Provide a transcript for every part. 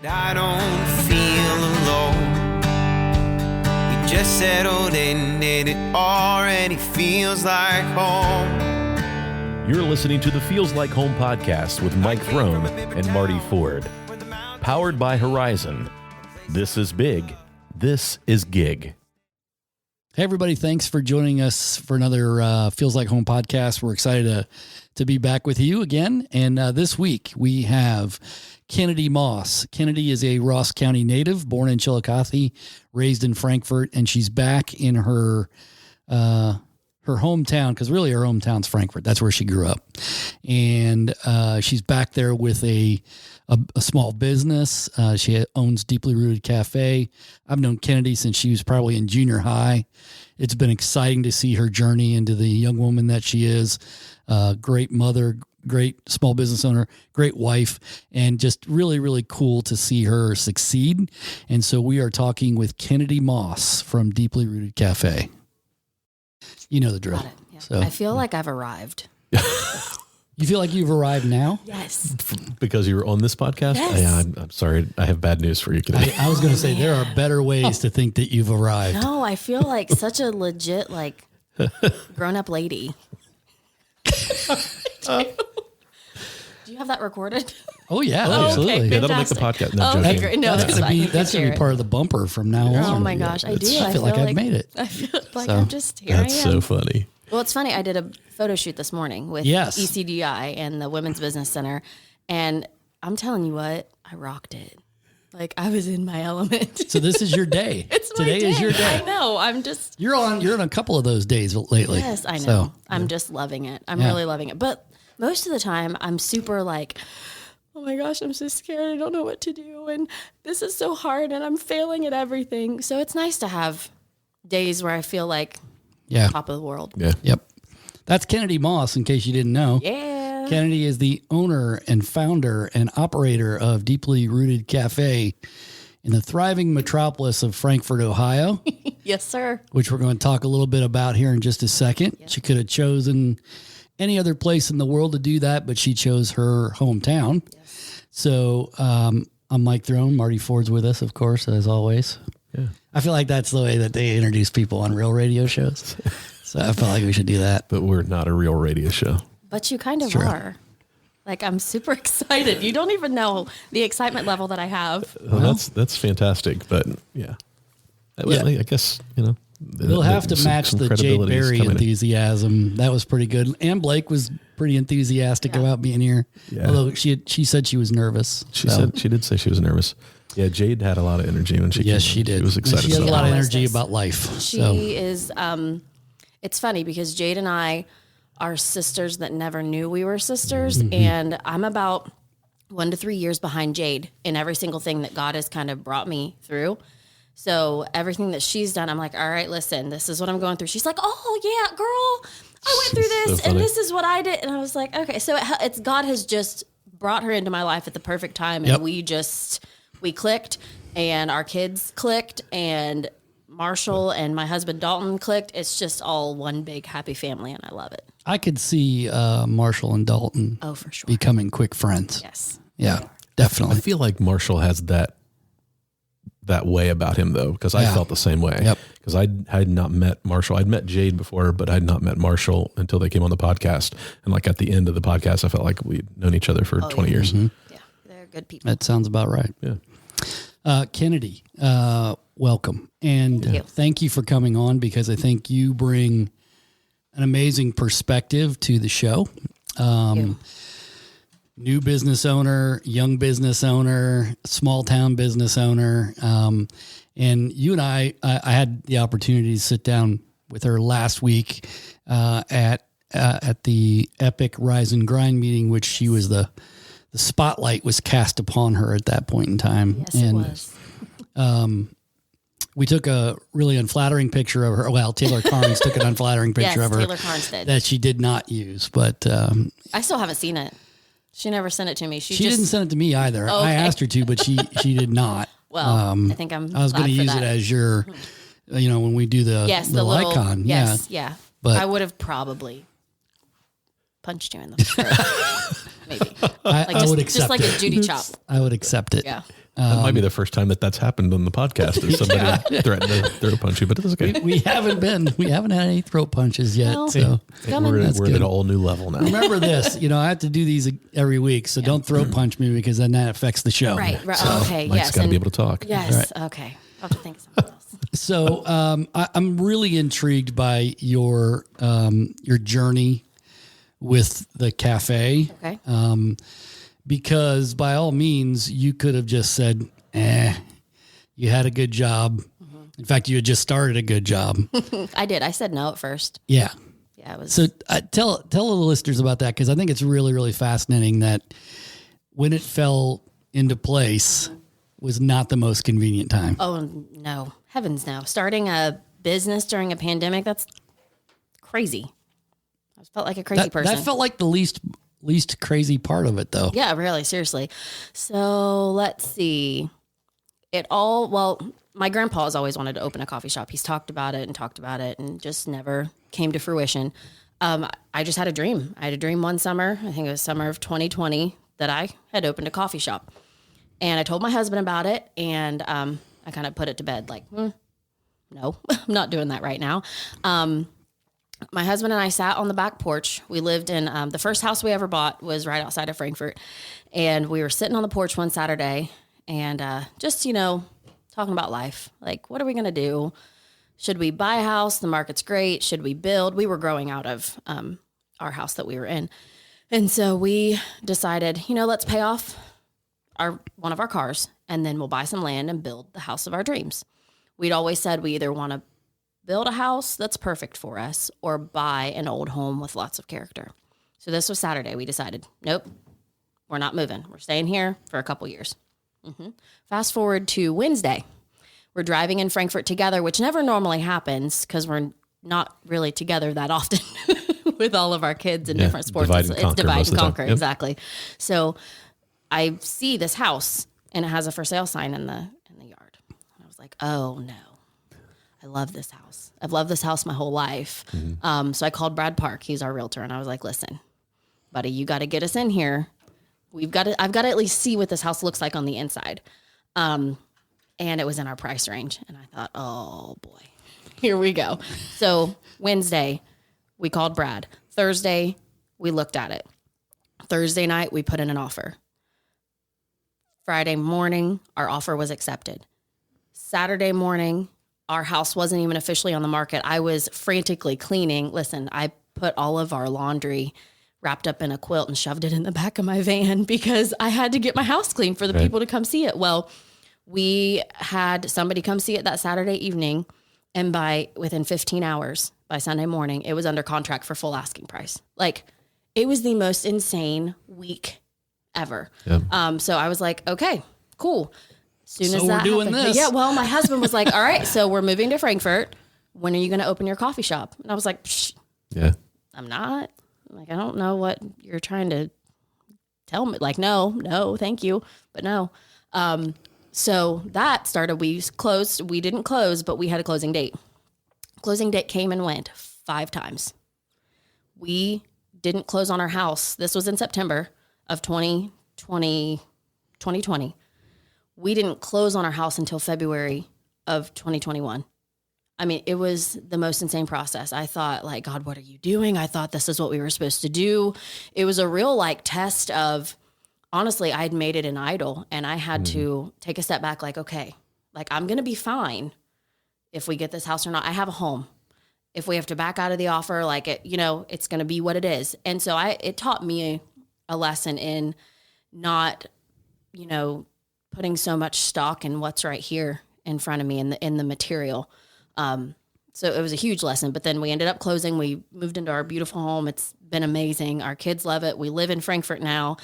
I don't feel alone. We just settled in and it already feels like home. You're listening to the Feels Like Home podcast with Mike Throne and Marty Ford. Powered by Horizon. This is big. This is gig. Hey, everybody. Thanks for joining us for another Feels Like Home podcast. We're excited to be back with you again. And this week we have Kennedy Moss. Kennedy is a Ross County native, born in Chillicothe, raised in Frankfort, and she's back in her hometown, because really her hometown's Frankfort. That's where she grew up. And she's back there with a small business. She owns Deeply Rooted Cafe. I've known Kennedy since she was probably in junior high. It's been exciting to see her journey into the young woman that she is. Great mother, great small business owner, great wife, and just really, really cool to see her succeed. And so we are talking with Kennedy Moss from Deeply Rooted Cafe. You know the drill. Got it. Yeah. So I feel like I've arrived. You feel like you've arrived now? Yes. Because you were on this podcast? Yes. Yeah, I'm sorry. I have bad news for you today. I was going to say there are better ways to think that you've arrived. No, I feel like such a legit, grown-up lady. Do you have that recorded? Oh, yeah, Oh, absolutely. okay, Yeah, that'll make the fantastic. podcast. No, Oh, joking. okay, great. No, That's going to be part of the bumper from now on. Oh my gosh, I do. I feel like I've made it. I feel like So, I'm just here. That's I am. so funny. Well, it's funny. I did a photo shoot this morning with Yes. ECDI and the Women's Business Center, and I'm telling you what, I rocked it. Like I was in my element. So this is your day. Today is your day. I know. I'm just. You're on a couple of those days lately. Yes, I know. So, I'm just loving it. I'm Yeah. really loving it. But most of the time, I'm super like, oh my gosh, I'm so scared. I don't know what to do. And this is so hard and I'm failing at everything. So it's nice to have days where I feel like yeah. top of the world. Yeah. Yep. That's Kennedy Moss, in case you didn't know. Yeah. Kennedy is the owner and founder and operator of Deeply Rooted Cafe in the thriving metropolis of Frankfort, Ohio, Yes, sir. which we're going to talk a little bit about here in just a second. She could have chosen any other place in the world to do that, but she chose her hometown. Yes. So I'm Mike Throne. Marty Ford's with us, of course, as always. Yeah. I feel like that's the way that they introduce people on real radio shows. So I felt like we should do that. But we're not a real radio show. But you kind of True. are. Like, I'm super excited. You don't even know the excitement level that I have. Well, that's fantastic. But yeah. I guess, We'll have to match the Jade credibility is Berry coming in. enthusiasm. That was pretty good. Ann Blake was pretty enthusiastic about being here. Yeah. Although she said she was nervous. She did say she was nervous. Yeah, Jade had a lot of energy when she came. Yes, she did. She was excited. She has a lot of Always energy does. about life. She So is, it's funny because Jade and I are sisters that never knew we were sisters. Mm-hmm. And I'm about 1 to 3 years behind Jade in every single thing that God has kind of brought me through. So everything that she's done, I'm like, all right, listen, this is what I'm going through. She's like, oh yeah, girl, I went through this So and funny. this is what I did. And I was like, okay, so it's God has just brought her into my life at the perfect time. Yep. And we clicked and our kids clicked and Marshall and my husband Dalton clicked. It's just all one big happy family and I love it. I could see Marshall and Dalton Oh, for sure. becoming quick friends. Yes. Yeah, I definitely. feel like Marshall has that way about him, though, because I Yeah. felt the same way. Yep. Because I had not met Marshall. I'd met Jade before, but I had not met Marshall until they came on the podcast. And like at the end of the podcast, I felt like we'd known each other for 20 years. Mm-hmm. Yeah. They're good people. That sounds about right. Yeah. Kennedy, welcome. And Thank you. thank you for coming on, because I think you bring an amazing perspective to the show. You. New business owner, young business owner, small town business owner. And you and I had the opportunity to sit down with her last week at the Epic Rise and Grind meeting, which she was the spotlight was cast upon her at that point in time. Yes, and it was. we took a really unflattering picture of her. Well, Taylor Carnes took an unflattering picture Yes, of her Taylor Carnes did. that she did not use, but I still haven't seen it. She never sent it to me. She didn't send it to me either. Oh, okay. I asked her to, but she did not. Well, I think I'm. I was going to use it as your, when we do the little icon. Yes, yeah. But I would have probably punched you in the throat. Maybe. I would accept just like it. a Judy chop. I would accept it. Yeah. That might be the first time that's happened on the podcast. Is somebody threatened to throat punch you, but it's okay. We haven't had any throat punches yet. Well, so We're at an all new level now. remember this, I have to do these every week. So don't throat punch me because then that affects the show. Right. So, Okay. Mike's Yes. got to be able to talk. Yes. Okay. I'll have to think of something else. So I'm really intrigued by your journey with the cafe. Okay. Because by all means, you could have just said, you had a good job. Mm-hmm. In fact, you had just started a good job. I did. I said no at first. Yeah. Yeah. It was. So tell the listeners about that, because I think it's really, really fascinating that when it fell into place was not the most convenient time. Oh, no. Heavens no. Starting a business during a pandemic, that's crazy. I felt like a crazy person. That felt like the least crazy part of it, though. Yeah, really, seriously. So let's see. My grandpa has always wanted to open a coffee shop. He's talked about it and just never came to fruition. I just had a dream. I had a dream one summer, I think it was summer of 2020, that I had opened a coffee shop. And I told my husband about it, and I kind of put it to bed like, no, I'm not doing that right now. My husband and I sat on the back porch. We lived in the first house we ever bought was right outside of Frankfort. And we were sitting on the porch one Saturday and just, talking about life. Like, what are we going to do? Should we buy a house? The market's great. Should we build? We were growing out of our house that we were in. And so we decided, let's pay off one of our cars and then we'll buy some land and build the house of our dreams. We'd always said we either want to build a house that's perfect for us or buy an old home with lots of character. So this was Saturday. We decided, nope, we're not moving. We're staying here for a couple years. Mm-hmm. Fast forward to Wednesday. We're driving in Frankfort together, which never normally happens because we're not really together that often with all of our kids in different sports. It's divide and conquer. Yep. Exactly. So I see this house and it has a for sale sign in the yard. I was like, oh no. I love this house. I've loved this house my whole life. Mm-hmm. So I called Brad Park. He's our realtor. And I was like, listen, buddy, you got to get us in here. I've got to at least see what this house looks like on the inside. And it was in our price range. And I thought, oh boy, here we go. So Wednesday, we called Brad. Thursday, we looked at it. Thursday night, we put in an offer. Friday morning, our offer was accepted. Saturday morning, our house wasn't even officially on the market. I was frantically cleaning. Listen, I put all of our laundry wrapped up in a quilt and shoved it in the back of my van because I had to get my house clean for the people to come see it. Well, we had somebody come see it that Saturday evening, and within 15 hours, by Sunday morning, it was under contract for full asking price. Like, it was the most insane week ever. Yep. So I was like, okay, cool. Soon as that happened, this. Yeah, well, my husband was like, all right, so we're moving to Frankfort. When are you going to open your coffee shop? And I was like, psh, yeah, I'm not. Like, I don't know what you're trying to tell me. Like, no, thank you. But no. So that started, we closed. We didn't close, but we had a closing date. Closing date came and went 5 times. We didn't close on our house. This was in September of 2020. We didn't close on our house until February of 2021. I mean, it was the most insane process. I thought, like, God, what are you doing? I thought this is what we were supposed to do. It was a real, test of, honestly, I had made it an idol, and I had to take a step back, okay, I'm going to be fine if we get this house or not. I have a home. If we have to back out of the offer, it's going to be what it is. And so it taught me a lesson in not, putting so much stock in what's right here in front of me in the material. So it was a huge lesson, but then we ended up closing. We moved into our beautiful home. It's been amazing. Our kids love it. We live in Frankfort now.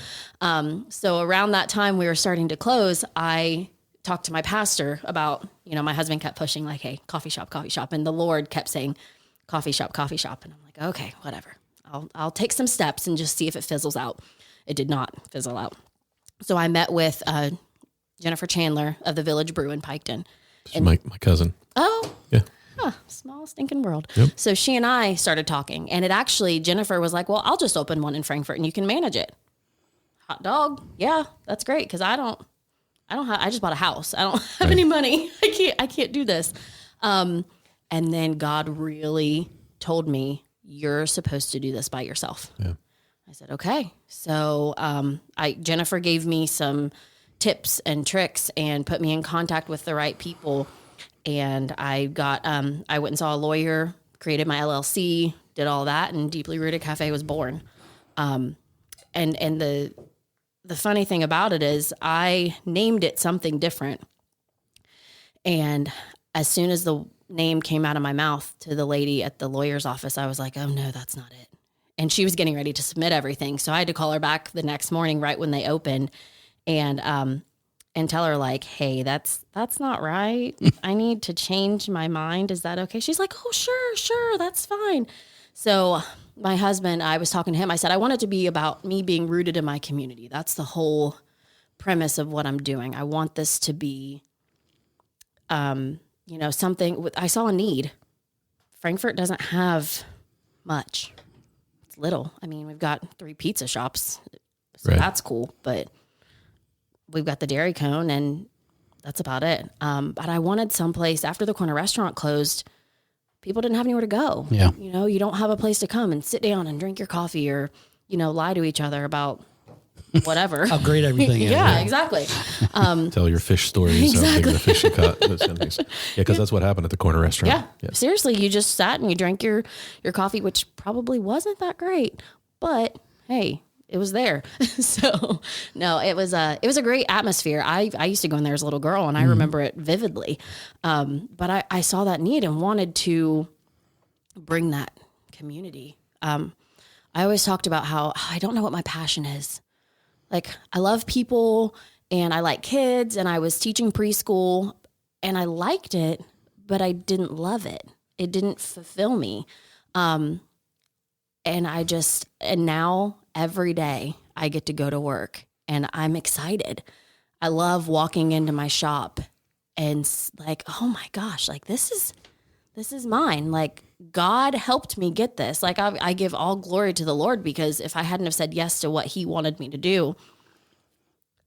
So around that time we were starting to close, I talked to my pastor about, my husband kept pushing hey, coffee shop. And the Lord kept saying, coffee shop. And I'm like, okay, whatever. I'll take some steps and just see if it fizzles out. It did not fizzle out. So I met with, Jennifer Chandler of the Village Brew in Piketon. And my cousin. Oh, yeah. Huh, small stinking world. Yep. So she and I started talking, and Jennifer was like, well, I'll just open one in Frankfort and you can manage it. Hot dog. Yeah, that's great. Cause I don't I just bought a house. I don't have any money. I can't do this. And then God really told me, you're supposed to do this by yourself. Yeah. I said, okay. So, Jennifer gave me some tips and tricks and put me in contact with the right people. And I went and saw a lawyer, created my LLC, did all that, and Deeply Rooted Cafe was born. And the funny thing about it is I named it something different. And as soon as the name came out of my mouth to the lady at the lawyer's office, I was like, oh no, that's not it. And she was getting ready to submit everything. So I had to call her back the next morning, right when they opened, and tell her like, hey, that's not right. I need to change my mind. Is that okay? She's like, oh, sure. That's fine. So my husband, I was talking to him. I said, I want it to be about me being rooted in my community. That's the whole premise of what I'm doing. I want this to be, something I saw a need. Frankfort doesn't have much. It's little. I mean, we've got 3 pizza shops, so that's cool. But we've got the Dairy Cone, and that's about it. But I wanted someplace after the corner restaurant closed. People didn't have anywhere to go. Yeah. You don't have a place to come and sit down and drink your coffee or, lie to each other about whatever. How great everything is. Yeah, exactly. Tell your fish stories, how big the fish you caught, those kind of things. Yeah, because that's what happened at the corner restaurant. Yeah. Seriously, you just sat and you drank your coffee, which probably wasn't that great, but hey, it was there. So no, it was a great atmosphere. I used to go in there as a little girl, and I remember it vividly. But I saw that need and wanted to bring that community. I always talked about how I don't know what my passion is. Like, I love people and I like kids, and I was teaching preschool and I liked it, but I didn't love it. It didn't fulfill me. And now every day I get to go to work and I'm excited. I love walking into my shop and like, oh my gosh, like this is mine. Like, God helped me get this. Like, I give all glory to the Lord, because if I hadn't have said yes to what he wanted me to do,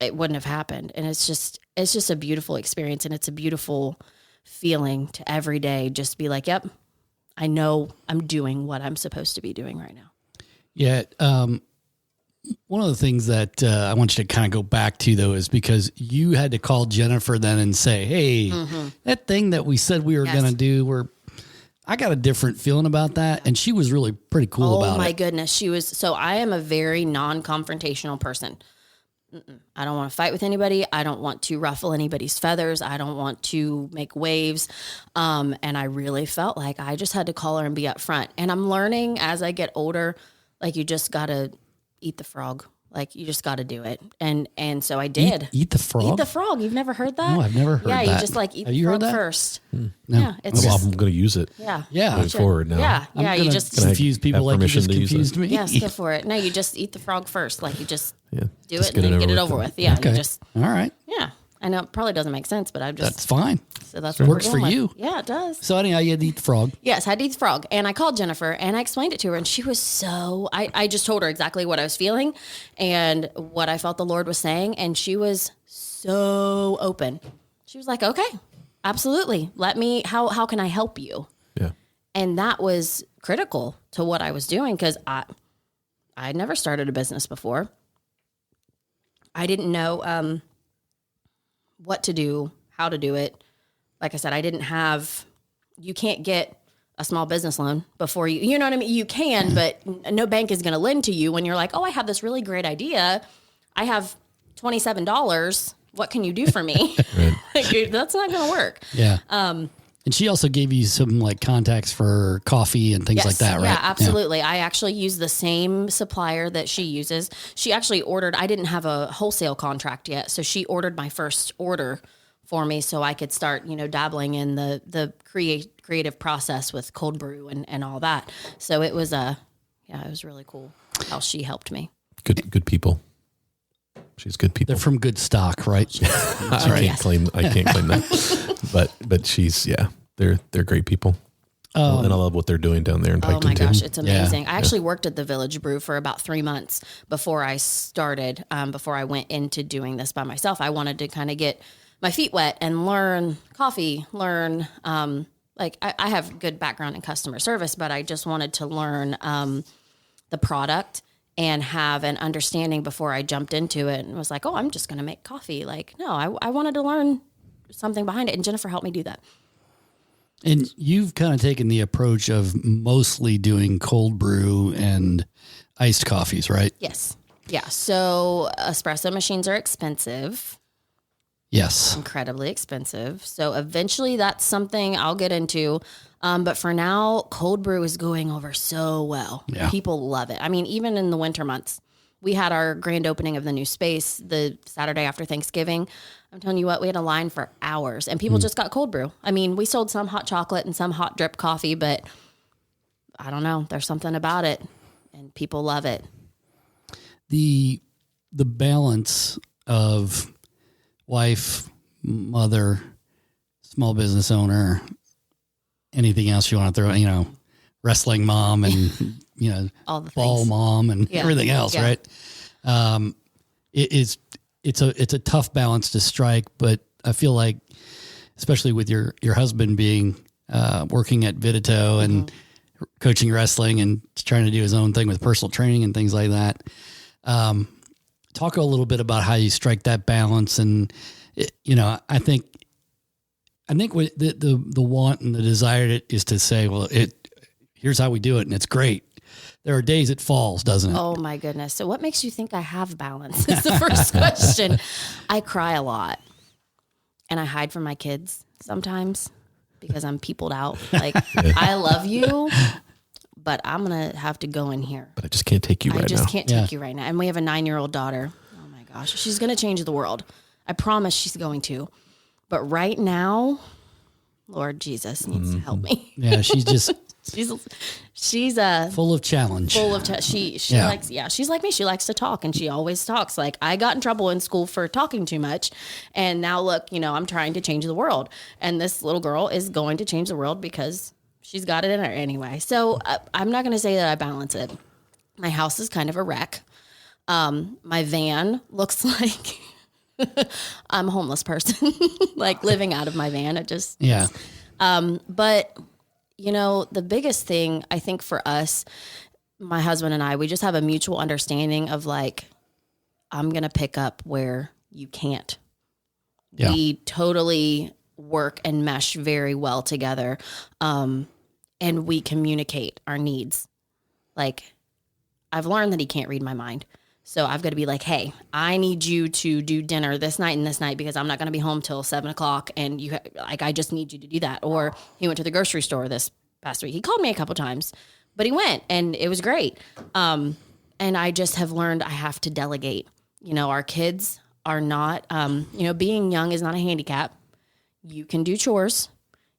it wouldn't have happened. And it's just a beautiful experience, and it's a beautiful feeling to every day just be like, yep, I know I'm doing what I'm supposed to be doing right now. Yeah. One of the things that I want you to kind of go back to, though, is because you had to call Jennifer then and say, hey, that thing that we said we were going to do, I got a different feeling about that. And she was really pretty cool about it. Oh my goodness. So I am a very non-confrontational person. I don't want to fight with anybody. I don't want to ruffle anybody's feathers. I don't want to make waves. And I really felt like I just had to call her and be upfront. And I'm learning as I get older, like, you just got to eat the frog. Like, you just got to do it. And so I did. Eat the frog? Eat the frog. You've never heard that? No, I've never heard that. Yeah, you just like eat the frog first. No. Yeah, it's I'm going to use it. Yeah. Going forward now. Yeah, you just confuse people like you just confused me. Yes, go for it. No, you just eat the frog first. Like, you just do just it and then get it over with. Yeah, okay. you just. All right. Yeah. I know it probably doesn't make sense, but that's fine. So that's what what works for you. Yeah, it does. So anyhow, you had to eat the frog. Yes, I had to eat the frog. And I called Jennifer and I explained it to her, and she was I just told her exactly what I was feeling and what I felt the Lord was saying. And she was so open. She was like, okay, absolutely. How can I help you? Yeah. And that was critical to what I was doing, because I had never started a business before. I didn't know what to do, how to do it. Like I said, you can't get a small business loan before you know what I mean? You can, but no bank is going to lend to you when you're like, oh, I have this really great idea. I have $27. What can you do for me? Like, that's not going to work. Yeah. And she also gave you some like contacts for coffee and things like that, right? Yeah, absolutely. Yeah. I actually use the same supplier that she uses. She actually ordered, I didn't have a wholesale contract yet, so she ordered my first order for me so I could start, dabbling in the creative process with cold brew and all that. So it was it was really cool how she helped me. Good people. She's good people. They're from good stock, right? I can't claim that. But she's, they're great people. And I love what they're doing down there in Piketon. Oh my gosh, too. it's amazing. I actually worked at the Village Brew for about 3 months before I started, before I went into doing this by myself. I wanted to kind of get my feet wet and learn coffee, learn, I have good background in customer service, but I just wanted to learn the product and have an understanding before I jumped into it and was like, oh, I'm just going to make coffee. Like, no, I wanted to learn something behind it. And Jennifer helped me do that. And you've kind of taken the approach of mostly doing cold brew and iced coffees, right? Yes. Yeah. So espresso machines are expensive. Yes. Incredibly expensive. So eventually that's something I'll get into. But for now, cold brew is going over so well. Yeah. People love it. I mean, even in the winter months, we had our grand opening of the new space the Saturday after Thanksgiving. I'm telling you what, we had a line for hours and people just got cold brew. I mean, we sold some hot chocolate and some hot drip coffee, but I don't know. There's something about it and people love it. The balance of wife, mother, small business owner, anything else you want to throw, wrestling mom and, All the ball things. mom and everything else, Yeah. right? It's a tough balance to strike, but I feel like, especially with your husband being working at Vidito and coaching wrestling and trying to do his own thing with personal training and things like that. Talk a little bit about how you strike that balance. And, I think what the want and the desire is to say, well, here's how we do it. And it's great. There are days it falls, doesn't it? Oh my goodness. So what makes you think I have balance? Is the first question. I cry a lot and I hide from my kids sometimes because I'm peopled out. Like, I love you, but I'm going to have to go in here. But I just can't take you right now. I just can't take you right now. And we have a 9-year-old daughter. Oh my gosh. She's going to change the world. I promise she's going to. But right now, Lord Jesus needs to help me. Yeah, she's just She's full of challenge. She likes, she's like me. She likes to talk and she always talks. Like, I got in trouble in school for talking too much. And now look, I'm trying to change the world. And this little girl is going to change the world because she's got it in her anyway. So I'm not going to say that I balance it. My house is kind of a wreck. My van looks like I'm a homeless person, like living out of my van. It just, but the biggest thing I think for us, my husband and I, we just have a mutual understanding of like, I'm going to pick up where you can't. Yeah. We totally work and mesh very well together. And we communicate our needs. Like, I've learned that he can't read my mind. So I've got to be like, hey, I need you to do dinner this night and this night because I'm not going to be home till 7:00. And I just need you to do that. Or he went to the grocery store this past week. He called me a couple times, but he went and it was great. And I just have learned I have to delegate. Our kids are not, being young is not a handicap. You can do chores,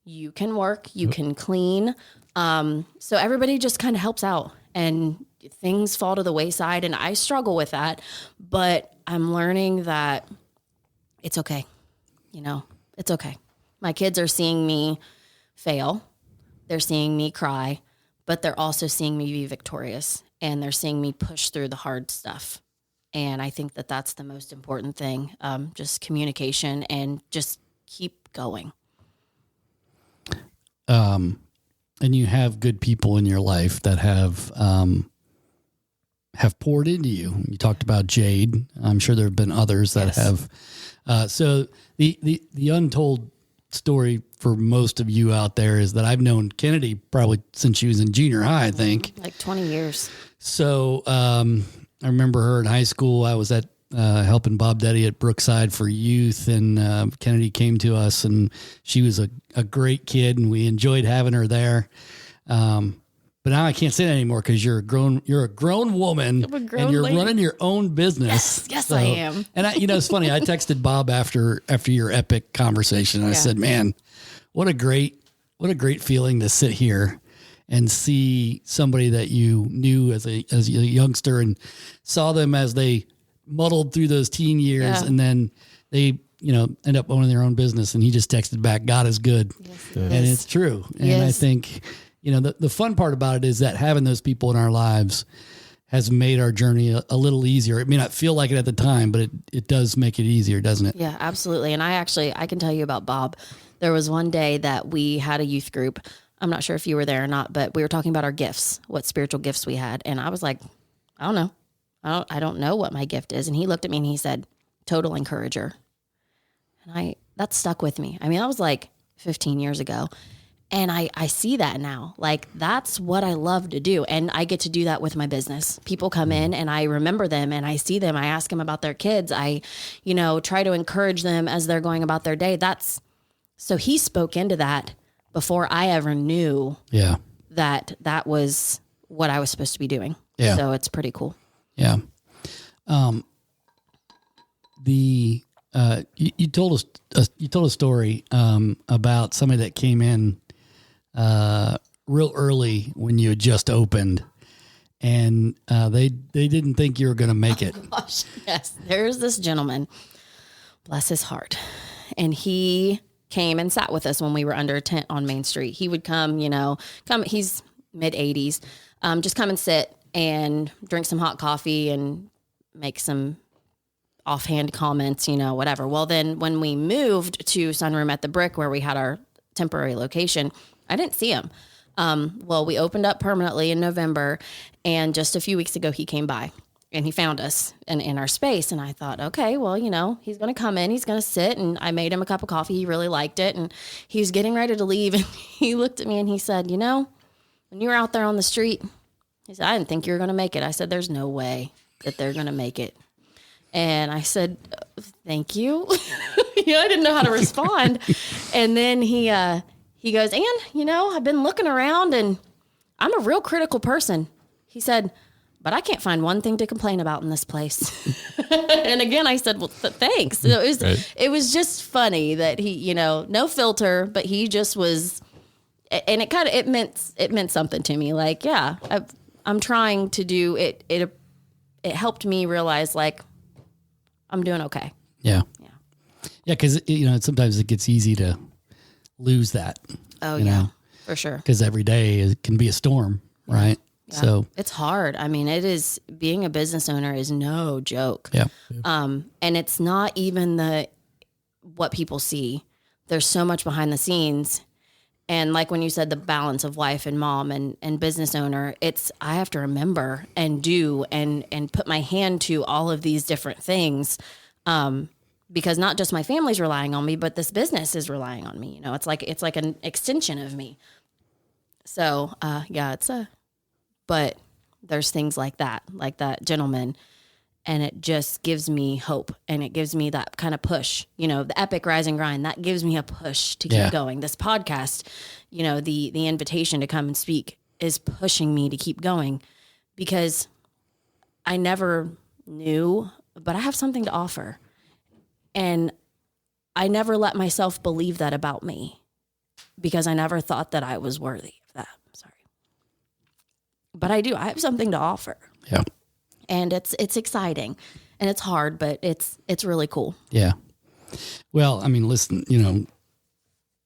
you can work, you can clean. So everybody just kind of helps out and things fall to the wayside, and I struggle with that, but I'm learning that it's okay. It's okay. My kids are seeing me fail. They're seeing me cry, but they're also seeing me be victorious, and they're seeing me push through the hard stuff. And I think that that's the most important thing. Just communication and just keep going. And you have good people in your life that have poured into you. You talked about Jade. I'm sure there have been others that have. So the untold story for most of you out there is that I've known Kennedy probably since she was in junior high, I think. Like 20 years. So I remember her in high school. I was at helping Bob Deddy at Brookside for youth, and Kennedy came to us, and she was a great kid, and we enjoyed having her there. But now I can't say that anymore because you're a grown woman and you're lady. running your own business. Yes, I am. And it's funny. I texted Bob after your epic conversation. And I said, man, what a great feeling to sit here and see somebody that you knew as a youngster and saw them as they muddled through those teen years. Yeah. And then they end up owning their own business. And he just texted back, God is good. Yes, And it's true. And I think, the fun part about it is that having those people in our lives has made our journey a little easier. It may not feel like it at the time, but it does make it easier, doesn't it? Yeah, absolutely. And I can tell you about Bob. There was one day that we had a youth group. I'm not sure if you were there or not, but we were talking about our gifts, what spiritual gifts we had. And I was like, I don't know. I don't know what my gift is. And he looked at me and he said, total encourager. And that stuck with me. I mean, that was like 15 years ago. And I see that now. Like, that's what I love to do. And I get to do that with my business. People come in and I remember them and I see them. I ask them about their kids. I, try to encourage them as they're going about their day. So he spoke into that before I ever knew that was what I was supposed to be doing. Yeah. So it's pretty cool. Yeah. You told a story about somebody that came in real early when you had just opened, and they didn't think you were going to make it. Gosh, yes. There's this gentleman, bless his heart, and he came and sat with us when we were under a tent on Main Street. He would come, he's mid-80s, just come and sit and drink some hot coffee and make some offhand comments, whatever. Well, then when we moved to Sunroom at the Brick, where we had our temporary location, I didn't see him. Well, we opened up permanently in November, and just a few weeks ago, he came by and he found us in our space. And I thought, okay, well, he's going to come in, he's going to sit, and I made him a cup of coffee. He really liked it. And he was getting ready to leave. And he looked at me and he said, when you were out there on the street, he said, I didn't think you were going to make it. I said, there's no way that they're going to make it. And I said, thank you. I didn't know how to respond. And then he goes, and, I've been looking around and I'm a real critical person. He said, but I can't find one thing to complain about in this place. And again, I said, well, thanks. So it was just funny that he, no filter, but he just was, and it meant something to me. Like, yeah, I'm trying to do it. It helped me realize, like, I'm doing okay. Yeah. Because, sometimes it gets easy to lose that. Oh, yeah, for sure. Because every day it can be a storm, right? Yeah. So it's hard. I mean, being a business owner is no joke. Yeah. And it's not even what people see. There's so much behind the scenes. And like when you said the balance of wife and mom and business owner, I have to remember and do and put my hand to all of these different things. Because not just my family's relying on me, but this business is relying on me. It's like an extension of me. So, but there's things like that gentleman, and it just gives me hope, and it gives me that kind of push, the epic rise and grind, that gives me a push to keep going. This podcast, the invitation to come and speak is pushing me to keep going, because I never knew, but I have something to offer. And I never let myself believe that about me, because I never thought that I was worthy of that. I'm sorry. But I do. I have something to offer. Yeah. And it's exciting, and it's hard, but it's really cool. Yeah. Well, I mean, listen,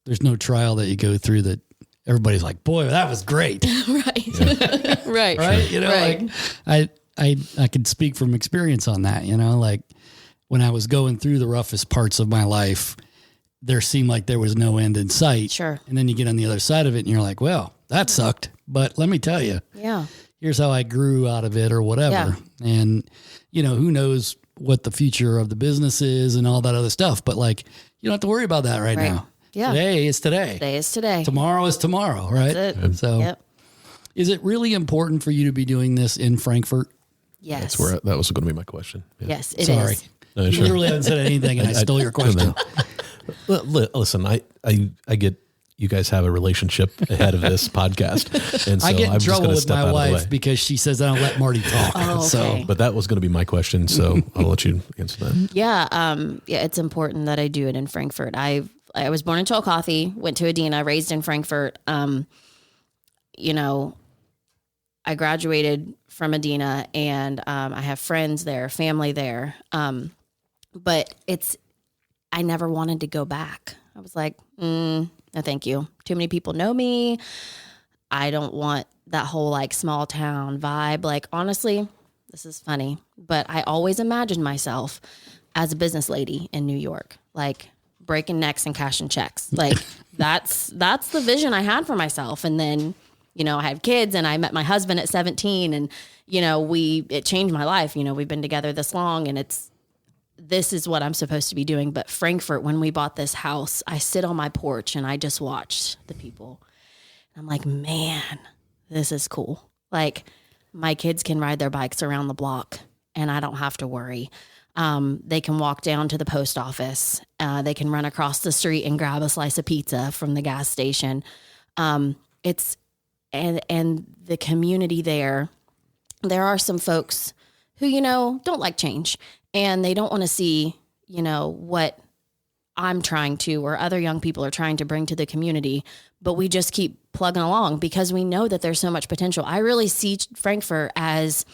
there's no trial that you go through that everybody's like, boy, that was great. Right. Yeah. Right. Right. Right. Like I could speak from experience on that, like when I was going through the roughest parts of my life, there seemed like there was no end in sight. Sure. And then you get on the other side of it and you're like, well, that sucked. But let me tell you. Yeah. Here's how I grew out of it or whatever. Yeah. And, who knows what the future of the business is and all that other stuff. But like, you don't have to worry about that right now. Yeah. Today is today. Today is today. Tomorrow is tomorrow, right? That's it. So is it really important for you to be doing this in Frankfort? Yes. That was going to be my question. Yeah. Yes, it Sorry. is. No, You sure. literally haven't said anything and I stole your question. Listen, I get you guys have a relationship ahead of this podcast. And so I get in I'm just trouble going to with step my out of the way. wife because she says I don't let Marty talk. Oh, okay. So, But that was going to be my question, so I'll let you answer that. Yeah, it's important that I do it in Frankfort. I was born in Chillicothe, went to Adina, raised in Frankfort. I graduated from Adina, and I have friends there, family there. But I never wanted to go back. I was like, no, thank you. Too many people know me. I don't want that whole like small town vibe. Like, honestly, this is funny, but I always imagined myself as a business lady in New York, like breaking necks and cashing checks. Like that's the vision I had for myself. And then, you know, I had kids and I met my husband at 17 and, you know, it changed my life. You know, we've been together this long and this is what I'm supposed to be doing. But Frankfort, when we bought this house, I sit on my porch and I just watch the people. I'm like, man, this is cool. Like my kids can ride their bikes around the block and I don't have to worry. They can walk down to the post office. They can run across the street and grab a slice of pizza from the gas station. And the community there are some folks who, you know, don't like change and they don't want to see, you know, what I'm trying to, or other young people are trying to bring to the community, but we just keep plugging along because we know that there's so much potential. I really see Frankfort as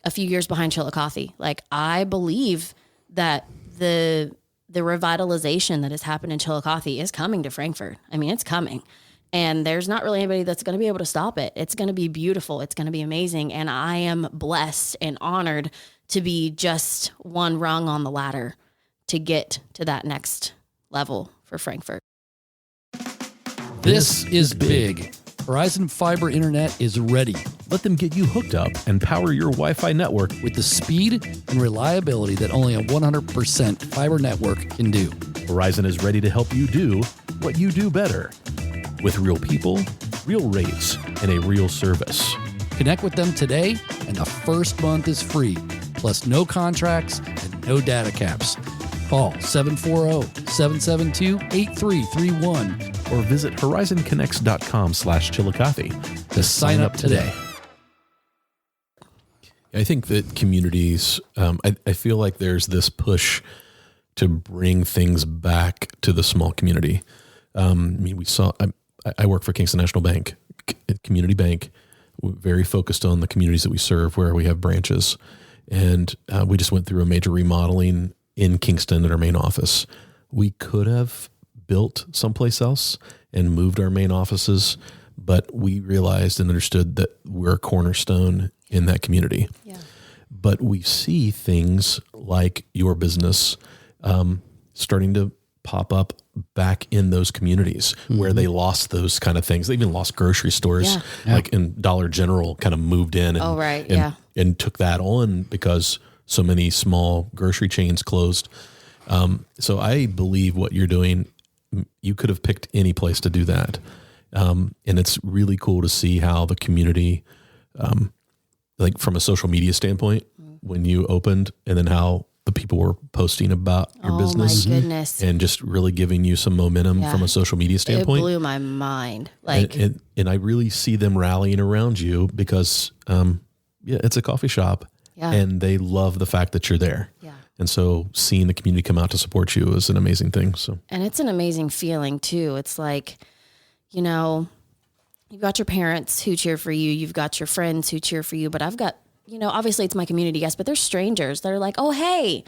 a few years behind Chillicothe. Like I believe that the revitalization that has happened in Chillicothe is coming to Frankfort. I mean, it's coming. And there's not really anybody that's going to be able to stop it. It's going to be beautiful. It's going to be amazing. And I am blessed and honored to be just one rung on the ladder to get to that next level for Frankfort. This is big. Verizon Fiber Internet is ready Let them get you hooked up and power your Wi-Fi network. with the speed and reliability that only a 100% fiber network can do. Verizon is ready to help you do what you do better. With real people, real rates, and a real service. Connect with them today, and the first month is free, plus no contracts and no data caps. Call 740-772-8331 Or visit horizonconnects.com/Chillicothe to sign up today. I think that communities, I feel like there's this push to bring things back to the small community. I mean, I work for Kingston National Bank, community bank, very focused on the communities that we serve where we have branches. And we just went through a major remodeling in Kingston at our main office. We could have built someplace else and moved our main offices, but we realized and understood that we're a cornerstone in that community. Yeah. But we see things like your business starting to pop up back in those communities where they lost those kind of things. They even lost grocery stores, like in Dollar General kind of moved in and took that on because so many small grocery chains closed. So I believe what you're doing, you could have picked any place to do that. And it's really cool to see how the community, like from a social media standpoint, when you opened, and then how the people were posting about your business. Oh my goodness. And just really giving you some momentum from a social media standpoint. It blew my mind. Like, and I really see them rallying around you because, it's a coffee shop and they love the fact that you're there. Yeah. And so seeing the community come out to support you is an amazing thing. So, and it's an amazing feeling too. It's like, you know, you've got your parents who cheer for you. You've got your friends who cheer for you, but I've got, you know, obviously it's my community guests, but there's strangers that are like, oh, hey,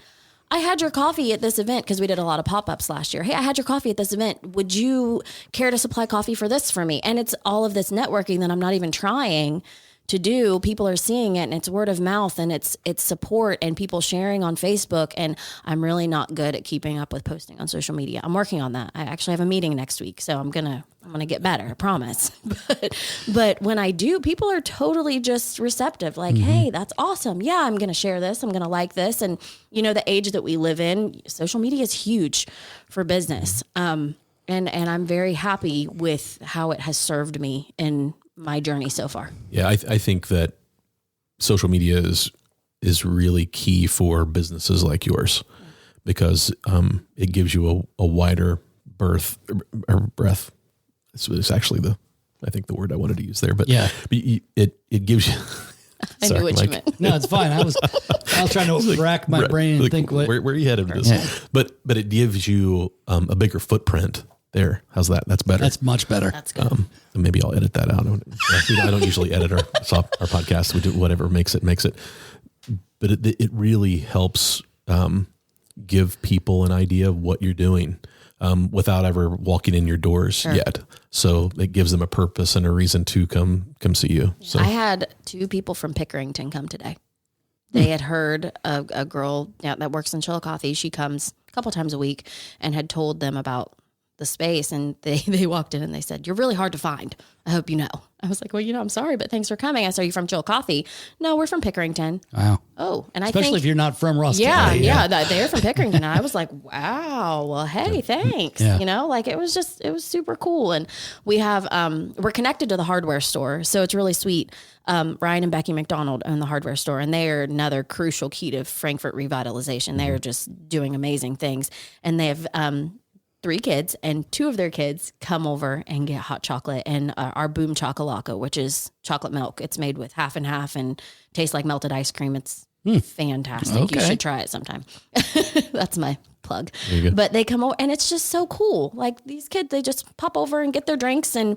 I had your coffee at this event because we did a lot of pop-ups last year. Hey, I had your coffee at this event. Would you care to supply coffee for this for me? And it's all of this networking that I'm not even trying to do. People are seeing it and it's word of mouth and it's support and people sharing on Facebook. And I'm really not good at keeping up with posting on social media. I'm working on that. I actually have a meeting next week, so I'm gonna get better, I promise. But when I do, people are totally just receptive. Like, hey, that's awesome. Yeah, I'm gonna share this. I'm gonna like this. And you know, the age that we live in, social media is huge for business. And I'm very happy with how it has served me in my journey so far. yeah, I think that social media is really key for businesses like yours because it gives you a wider breadth. It's actually I think the word I wanted to use there, but it gives you. I knew what you meant. No, it's fine. I was trying to rack my brain and think what. Where are you headed with this? Yeah. But it gives you a bigger footprint there. How's that? That's better. That's much better. That's good. Maybe I'll edit that out. I don't usually edit our podcast. We do whatever makes it. But it really helps give people an idea of what you're doing without ever walking in your doors yet. So it gives them a purpose and a reason to come see you. So I had 2 people from Pickerington come today. They had heard a girl that works in Chillicothe. She comes a couple times a week and had told them about the space. And they walked in and they said, "You're really hard to find. I hope you know." I was like, "Well, I'm sorry, but thanks for coming." I said, "Are you from Chillicothe?" "No, we're from Pickerington." Wow. Oh, and Especially if you're not from Ross County. County. Yeah, they're from Pickerington. And I was like, wow, well, hey, thanks. Yeah. Like it was super cool. And we have, we're connected to the hardware store. So it's really sweet. Ryan and Becky McDonald own the hardware store, and they are another crucial key to Frankfort revitalization. They are just doing amazing things. And they have, 3 kids, and 2 of their kids come over and get hot chocolate and our Boom Chocolate, which is chocolate milk. It's made with half and half and tastes like melted ice cream. It's fantastic. Okay. You should try it sometime. That's my plug. But they come over and it's just so cool. Like these kids, they just pop over and get their drinks, and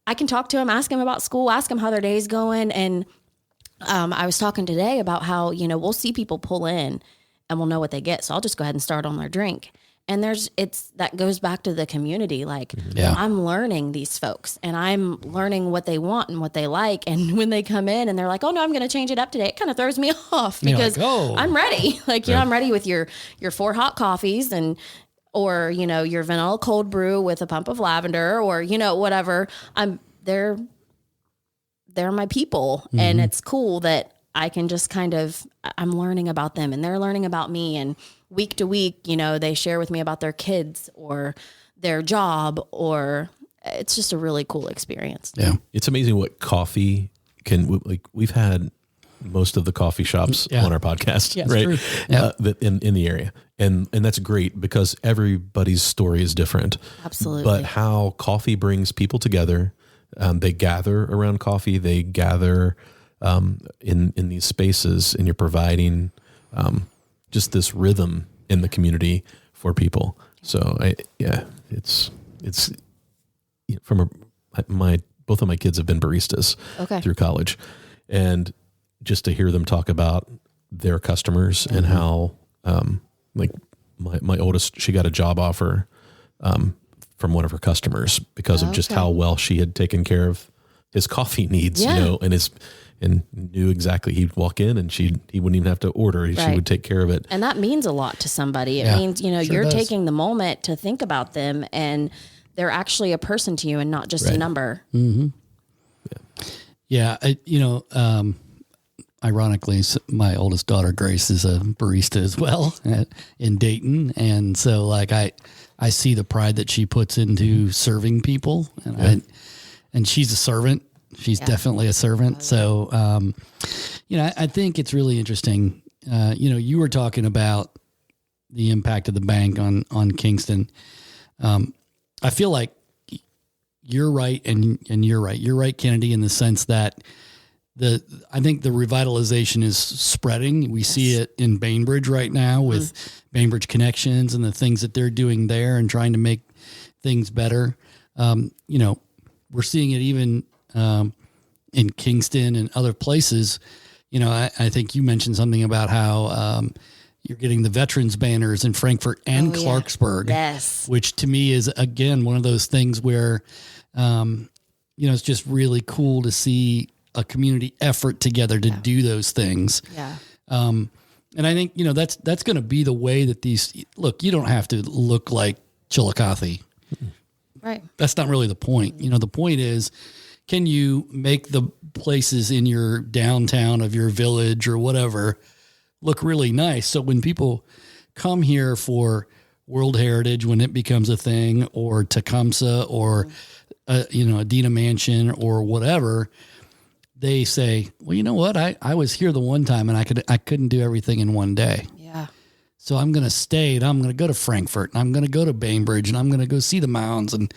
I can talk to them, ask them about school, ask them how their day's going. And I was talking today about how, we'll see people pull in and we'll know what they get. So I'll just go ahead and start on their drink. And that goes back to the community. Like I'm learning these folks and I'm learning what they want and what they like. And when they come in and they're like, "Oh no, I'm going to change it up today," it kind of throws me off because I'm ready. Like, I'm ready with your 4 hot coffees or your vanilla cold brew with a pump of lavender or, whatever. They're my people. And it's cool that I can just I'm learning about them and they're learning about me. And week to week, they share with me about their kids or their job, or it's just a really cool experience. Yeah. It's amazing what coffee can, we've had most of the coffee shops on our podcast, right? That in the area. And that's great because everybody's story is different. Absolutely. But how coffee brings people together, they gather around coffee, they gather in these spaces, and you're providing just this rhythm in the community for people. So it's from both of my kids have been baristas through college, and just to hear them talk about their customers and how my oldest, she got a job offer from one of her customers because of just how well she had taken care of his coffee needs, and knew exactly he'd walk in and he wouldn't even have to order. She would take care of it. And that means a lot to somebody. It means, you're taking the moment to think about them and they're actually a person to you and not just a number. Mm-hmm. Yeah. Ironically, my oldest daughter, Grace, is a barista as well in Dayton. And so I see the pride that she puts into serving people and she's a servant. She's definitely a servant. So, I think it's really interesting. You were talking about the impact of the bank on Kingston. I feel like you're right. And you're right. You're right, Kennedy, in the sense that I think the revitalization is spreading. We see it in Bainbridge right now with Bainbridge Connections and the things that they're doing there and trying to make things better. We're seeing it even, in Kingston and other places. I think you mentioned something about how you're getting the veterans banners in Frankfort and Clarksburg, which to me is, again, one of those things where, it's just really cool to see a community effort together to do those things. Yeah. And I think, that's going to be the way that you don't have to look like Chillicothe. Right. That's not really the point. The point is, can you make the places in your downtown of your village or whatever look really nice? So when people come here for World Heritage, when it becomes a thing, or Tecumseh or, Adena Mansion or whatever, they say, well, you know what? I was here the one time and I couldn't do everything in one day. Yeah. So I'm going to stay and I'm going to go to Frankfort and I'm going to go to Bainbridge and I'm going to go see the mounds and,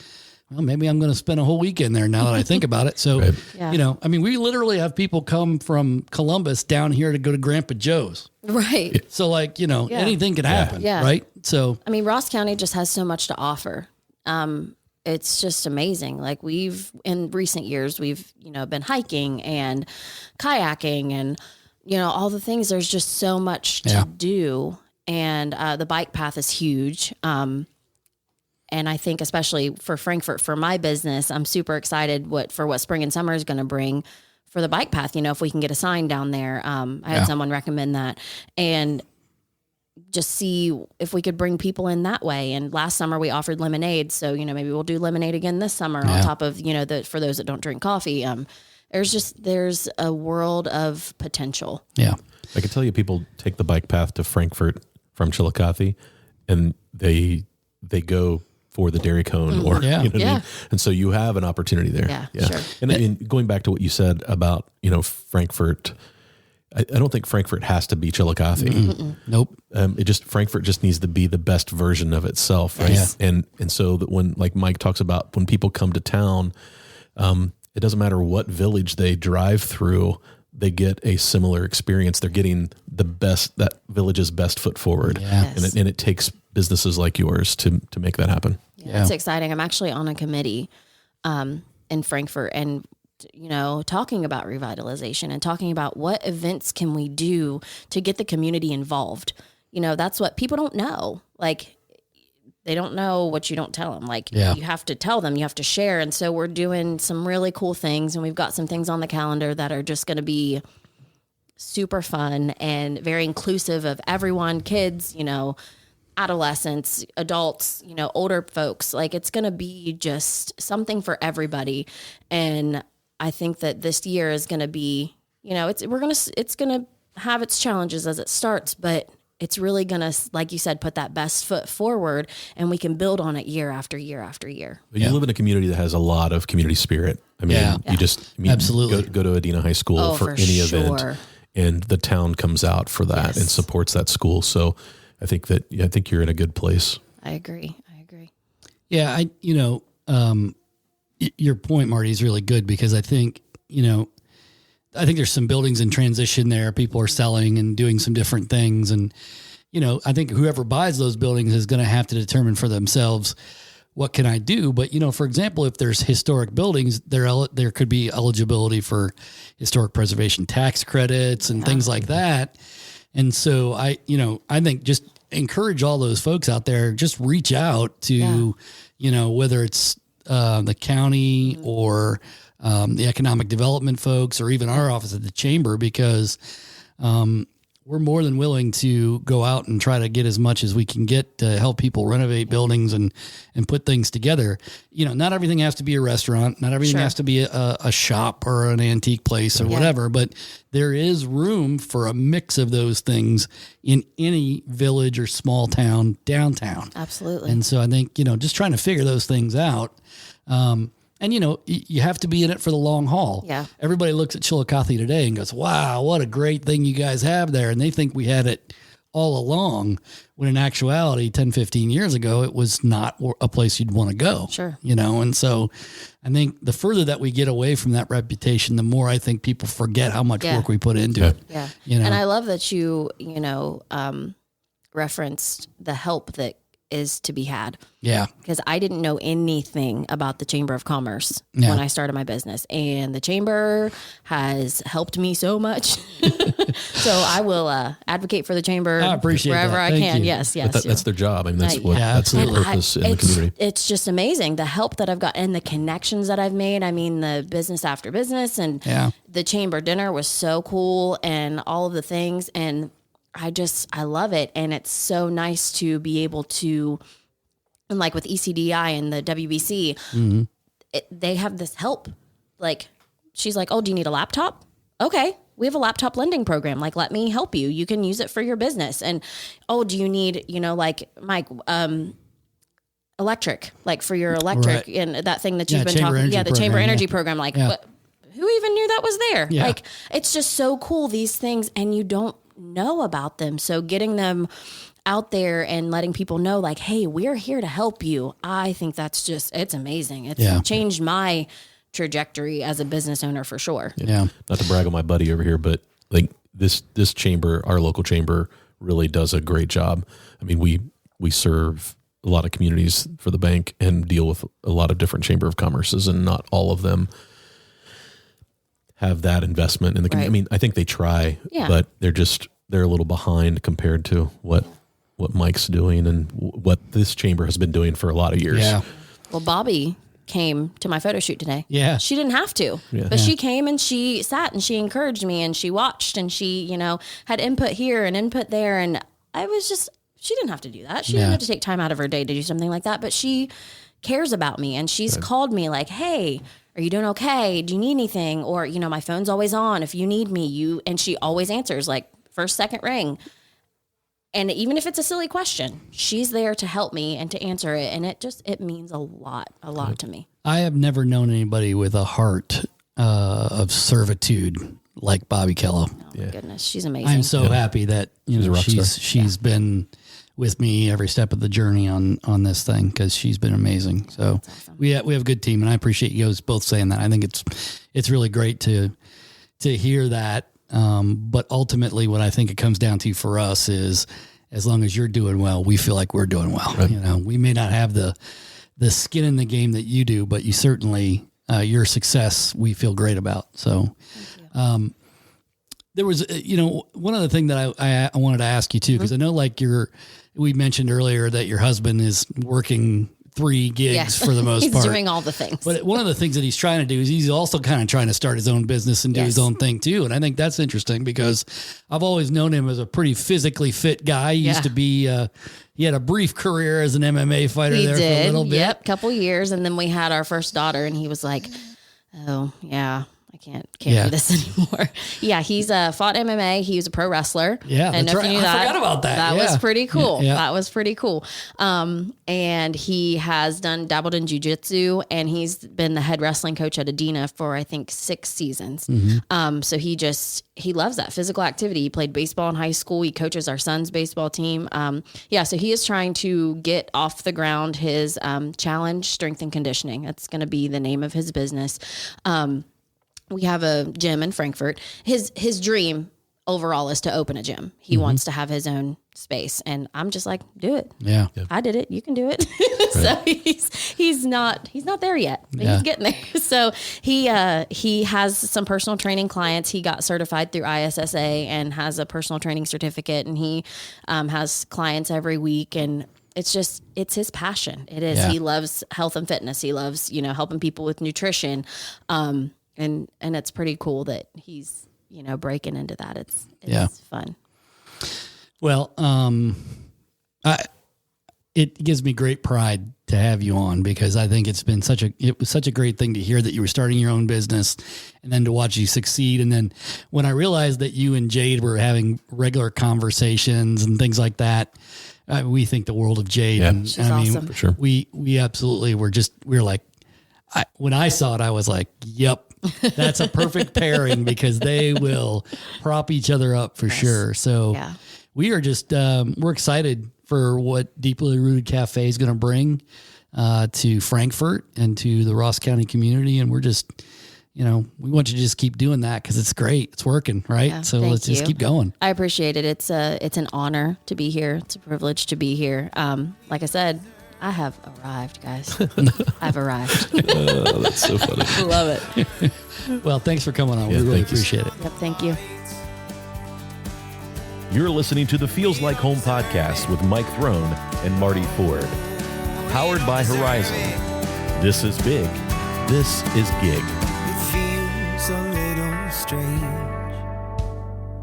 well, maybe I'm going to spend a whole weekend there now that I think about it. So, we literally have people come from Columbus down here to go to Grandpa Joe's. Right. So anything can happen. Yeah. Right. So, Ross County just has so much to offer. It's just amazing. Like in recent years, we've, been hiking and kayaking and, all the things. There's just so much to do. and the bike path is huge. And I think especially for Frankfort, for my business, I'm super excited what spring and summer is going to bring for the bike path. If we can get a sign down there. I had someone recommend that, and just see if we could bring people in that way. And last summer we offered lemonade. So, maybe we'll do lemonade again this summer on top of, for those that don't drink coffee. There's a world of potential. Yeah. I can tell you people take the bike path to Frankfort from Chillicothe, and they go for the dairy cone or, Yeah. you know what I mean? And so you have an opportunity there. Yeah, sure. And I mean, going back to what you said about, Frankfort, I don't think Frankfort has to be Chillicothe. Nope. Frankfort just needs to be the best version of itself. Right. Yes. And so that when, like Mike talks about, when people come to town, it doesn't matter what village they drive through, they get a similar experience. They're getting that village's best foot forward. Yeah. Yes. And it takes businesses like yours to make that happen. Yeah. It's exciting. I'm actually on a committee in Frankfort, and talking about revitalization and talking about what events can we do to get the community involved. That's what people don't know. Like, they don't know what you don't tell them. Like, you have to tell them, you have to share. And so we're doing some really cool things, and we've got some things on the calendar that are just going to be super fun and very inclusive of everyone, kids, adolescents, adults, older folks. Like, it's going to be just something for everybody. And I think that this year is going to be, it's going to have its challenges as it starts, but it's really going to, like you said, put that best foot forward, and we can build on it year after year after year. But you live in a community that has a lot of community spirit. I mean, Absolutely. go to Adina High School for any event, and the town comes out for that and supports that school. So I think you're in a good place. I agree. Yeah. Your point, Marty, is really good, because I think there's some buildings in transition there. People are selling and doing some different things. And, I think whoever buys those buildings is going to have to determine for themselves, what can I do? But, for example, if there's historic buildings, there could be eligibility for historic preservation tax credits and things like that. And so I think just encourage all those folks out there, just reach out to, whether it's the county or the economic development folks, or even our office at the chamber, because we're more than willing to go out and try to get as much as we can get to help people renovate buildings and put things together. Not everything has to be a restaurant. Not everything has to be a shop or an antique place or whatever, but there is room for a mix of those things in any village or small town downtown. Absolutely. And so I think, just trying to figure those things out. And, you have to be in it for the long haul. Yeah. Everybody looks at Chillicothe today and goes, wow, what a great thing you guys have there. And they think we had it all along, when in actuality, 10, 15 years ago, it was not a place you'd want to go. Sure. And so I think the further that we get away from that reputation, the more I think people forget how much work we put into it. Yeah. And I love that you referenced the help that is to be had. Yeah. Because I didn't know anything about the Chamber of Commerce when I started my business, and the Chamber has helped me so much. So I will advocate for the Chamber wherever I can. You. Yes. But that's their job. I mean, that's their purpose in the community. It's just amazing, the help that I've got and the connections that I've made. I mean, the business after business, and the Chamber dinner was so cool, and all of the things. And I love it. And it's so nice to be able to, and like with ECDI and the WBC, they have this help. Like, she's like, oh, do you need a laptop? Okay, we have a laptop lending program. Like, let me help you. You can use it for your business. And, oh, do you need, like Mike, electric, like for your electric and that thing that you've been talking. The Chamber Energy program. Like, what, who even knew that was there? Yeah. Like, it's just so cool, these things, and you don't know about them. So getting them out there and letting people know, like, hey, we're here to help you. I think that's it's amazing. It's changed my trajectory as a business owner for sure. Yeah. Not to brag on my buddy over here, but like this chamber, our local chamber, really does a great job. I mean, we serve a lot of communities for the bank and deal with a lot of different chamber of commerces, and not all of them have that investment in the community. I mean, I think they try, but they're a little behind compared to what what Mike's doing and what this chamber has been doing for a lot of years. Yeah. Well, Bobby came to my photo shoot today. Yeah. She didn't have to, but she came and she sat and she encouraged me and she watched and she, you know, had input here and input there. And I was just, she didn't have to do that. She didn't have to take time out of her day to do something like that, but she cares about me and she's called me like, hey, are you doing okay? Do you need anything? Or, you know, my phone's always on. If you need me, and she always answers like first, second ring. And even if it's a silly question, she's there to help me and to answer it. And it means a lot to me. I have never known anybody with a heart of servitude like Bobby Kello. Oh my goodness. She's amazing. I'm so happy that, you know, a rock star. she's been with me every step of the journey on this thing, because she's been amazing. So we have a good team, and I appreciate you guys both saying that. I think it's really great to hear that. But ultimately, what I think it comes down to for us is, as long as you're doing well, we feel like we're doing well. Right. You know, we may not have the skin in the game that you do, but you certainly your success we feel great about. So. There was, you know, one other thing that I wanted to ask you too, because I know like we mentioned earlier that your husband is working 3 gigs for the most he's part. He's doing all the things. But one of the things that he's trying to do is he's also kind of trying to start his own business and do his own thing too. And I think that's interesting because I've always known him as a pretty physically fit guy. He used to be, he had a brief career as an MMA fighter for a little bit. Yep, couple years. And then we had our first daughter and he was like, oh yeah, I can't do this anymore. Yeah, he's fought MMA. He was a pro wrestler. Yeah, and that's right. I forgot about that. That was pretty cool. Yeah. That was pretty cool. And he has dabbled in jiu-jitsu, and he's been the head wrestling coach at Adina for I think 6 seasons. Mm-hmm. So he loves that physical activity. He played baseball in high school. He coaches our son's baseball team. So he is trying to get off the ground his challenge strength and conditioning. That's going to be the name of his business. We have a gym in Frankfort. His dream overall is to open a gym. He wants to have his own space, and I'm just like, do it. Yeah. I did it. You can do it. So he's not there yet, but he's getting there. So he has some personal training clients. He got certified through ISSA and has a personal training certificate, and he has clients every week, and it's his passion. It is. Yeah. He loves health and fitness. He loves, helping people with nutrition. And it's pretty cool that he's, breaking into that. It's fun. Well, it gives me great pride to have you on, because I think it was such a great thing to hear that you were starting your own business and then to watch you succeed. And then when I realized that you and Jade were having regular conversations and things like that, we think the world of Jade. Yeah. And She's awesome. For sure. We absolutely we were like, when I saw it, I was like, yep, that's a perfect pairing, because they will prop each other up for sure. So we are just, we're excited for what Deeply Rooted Cafe is going to bring to Frankfort and to the Ross County community. And we're just, we want you to just keep doing that, because it's great. It's working, right? Yeah, so let's just keep going. I appreciate it. It's an honor to be here. It's a privilege to be here. Like I said, I have arrived, guys. I've arrived. Oh, that's so funny. Love it. Well, thanks for coming on. We really appreciate it. Yep, thank you. You're listening to the Feels Like Home podcast with Mike Throne and Marty Ford. Powered by Horizon. This is big. This is gig. It feels a little strange,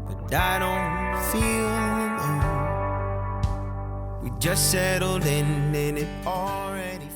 but I don't feel alone. We just settled in and it already